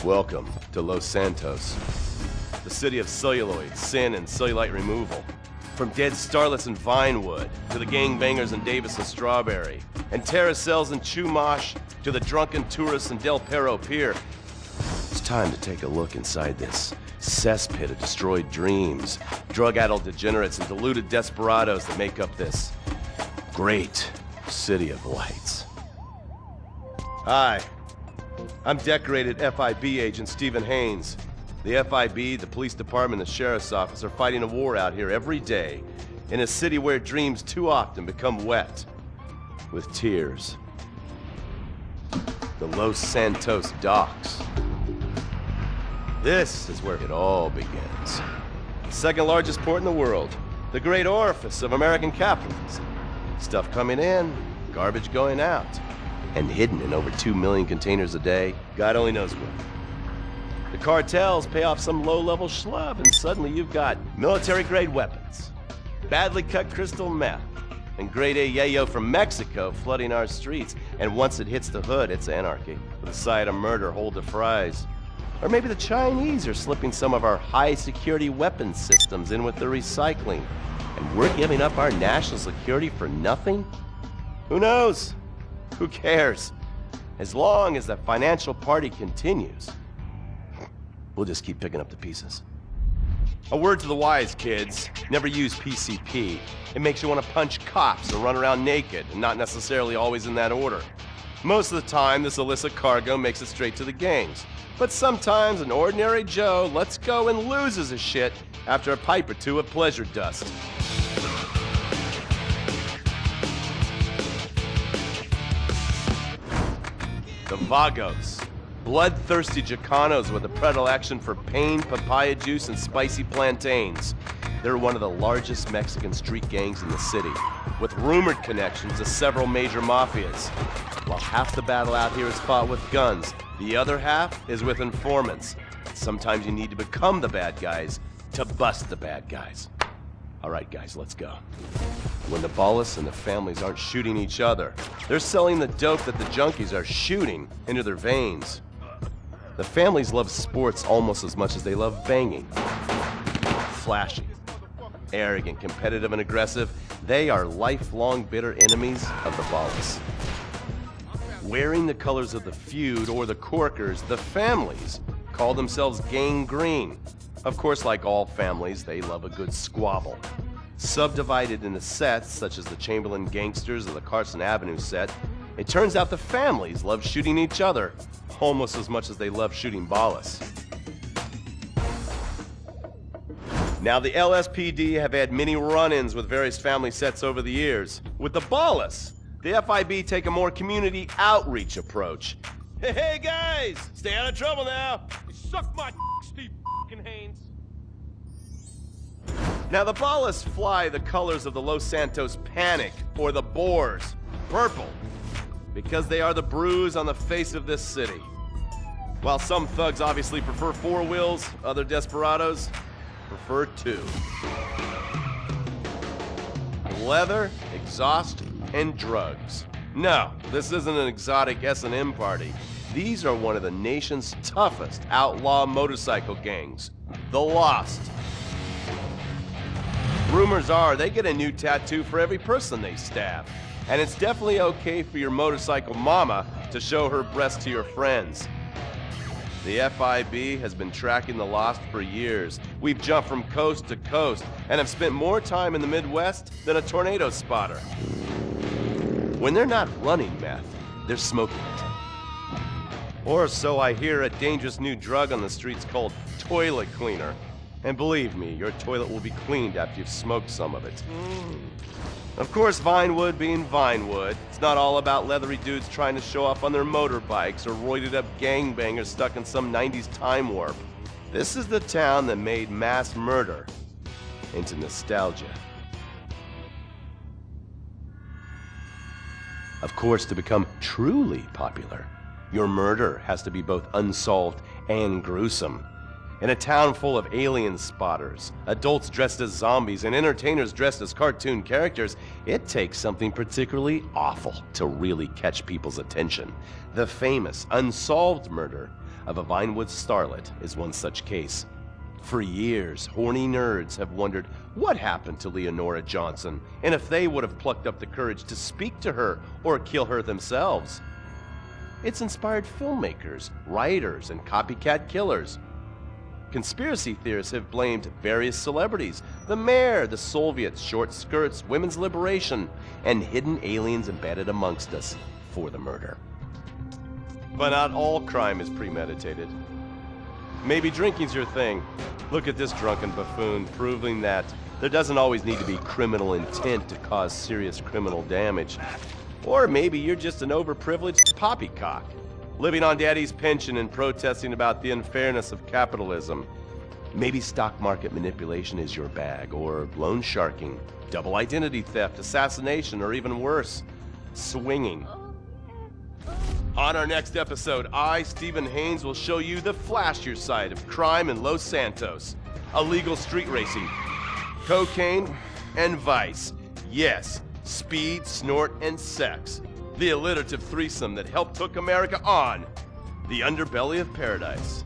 Welcome to Los Santos, the city of celluloid, sin, and cellulite removal. From dead starlets in Vinewood, to the gangbangers in Davis and Strawberry, and terracels in Chumash, to the drunken tourists in Del Perro Pier. It's time to take a look inside this cesspit of destroyed dreams, drug-addled degenerates, and deluded desperados that make up this great city of lights. Hi. I'm decorated FIB agent Stephen Haynes. The FIB, the police department, and the sheriff's office are fighting a war out here every day in a city where dreams too often become wet with tears. The Los Santos docks. This is where it all begins. The second largest port in the world, the great orifice of American capitalism. Stuff coming in, garbage going out. And hidden in over 2 million containers a day, God only knows where. The cartels pay off some low-level schlub, and suddenly you've got military-grade weapons, badly cut crystal meth, and grade A yayo from Mexico flooding our streets. And once it hits the hood, it's anarchy, with a side of murder hold to fries. Or maybe the Chinese are slipping some of our high-security weapons systems in with the recycling, and we're giving up our national security for nothing? Who knows? Who cares? As long as the financial party continues, we'll just keep picking up the pieces. A word to the wise, kids. Never use PCP. It makes you want to punch cops or run around naked, and not necessarily always in that order. Most of the time, this illicit cargo makes it straight to the gangs. But sometimes an ordinary Joe lets go and loses his shit after a pipe or two of pleasure dust. The Vagos, bloodthirsty Chicanos with a predilection for pain, papaya juice, and spicy plantains. They're one of the largest Mexican street gangs in the city, with rumored connections to several major mafias. While half the battle out here is fought with guns, the other half is with informants. Sometimes you need to become the bad guys to bust the bad guys. All right, guys, let's go. When the Ballas and the families aren't shooting each other, they're selling the dope that the junkies are shooting into their veins. The families love sports almost as much as they love banging. Flashy, arrogant, competitive, and aggressive, they are lifelong bitter enemies of the Ballas. Wearing the colors of the feud or the corkers, the families call themselves Gang Green. Of course, like all families, they love a good squabble. Subdivided into sets, such as the Chamberlain Gangsters or the Carson Avenue set, it turns out the families love shooting each other almost as much as they love shooting Ballas. Now, the LSPD have had many run-ins with various family sets over the years. With the Ballas, the FIB take a more community outreach approach. Hey guys, stay out of trouble now. Suck my Steve Haynes. Now, the Ballas fly the colors of the Los Santos Panic, or the Boers, purple, because they are the bruise on the face of this city. While some thugs obviously prefer 4 wheels, other desperados prefer 2. Leather, exhaust, and drugs. No, this isn't an exotic S&M party. These are one of the nation's toughest outlaw motorcycle gangs, the Lost. Rumors are they get a new tattoo for every person they stab. And it's definitely okay for your motorcycle mama to show her breasts to your friends. The FIB has been tracking the Lost for years. We've jumped from coast to coast and have spent more time in the Midwest than a tornado spotter. When they're not running meth, they're smoking it. Or so I hear, a dangerous new drug on the streets called toilet cleaner. And believe me, your toilet will be cleaned after you've smoked some of it. Of course, Vinewood being Vinewood, it's not all about leathery dudes trying to show off on their motorbikes or roided up gangbangers stuck in some 90s time warp. This is the town that made mass murder into nostalgia. Of course, to become truly popular, Your murder has to be both unsolved and gruesome. In a town full of alien spotters, adults dressed as zombies, and entertainers dressed as cartoon characters, it takes something particularly awful to really catch people's attention. The famous, unsolved murder of a Vinewood starlet is one such case. For years, horny nerds have wondered what happened to Leonora Johnson, and if they would have plucked up the courage to speak to her or kill her themselves. It's inspired filmmakers, writers, and copycat killers. Conspiracy theorists have blamed various celebrities, the mayor, the Soviets, short skirts, women's liberation, and hidden aliens embedded amongst us for the murder. But not all crime is premeditated. Maybe drinking's your thing. Look at this drunken buffoon, proving that there doesn't always need to be criminal intent to cause serious criminal damage. Or maybe you're just an overprivileged poppycock, living on daddy's pension and protesting about the unfairness of capitalism. Maybe stock market manipulation is your bag, or loan sharking, double identity theft, assassination, or even worse, swinging. On our next episode, I, Stephen Haynes, will show you the flashier side of crime in Los Santos, illegal street racing, cocaine, and vice. Yes, speed, snort, and sex. The alliterative threesome that helped hook America on the Underbelly of Paradise.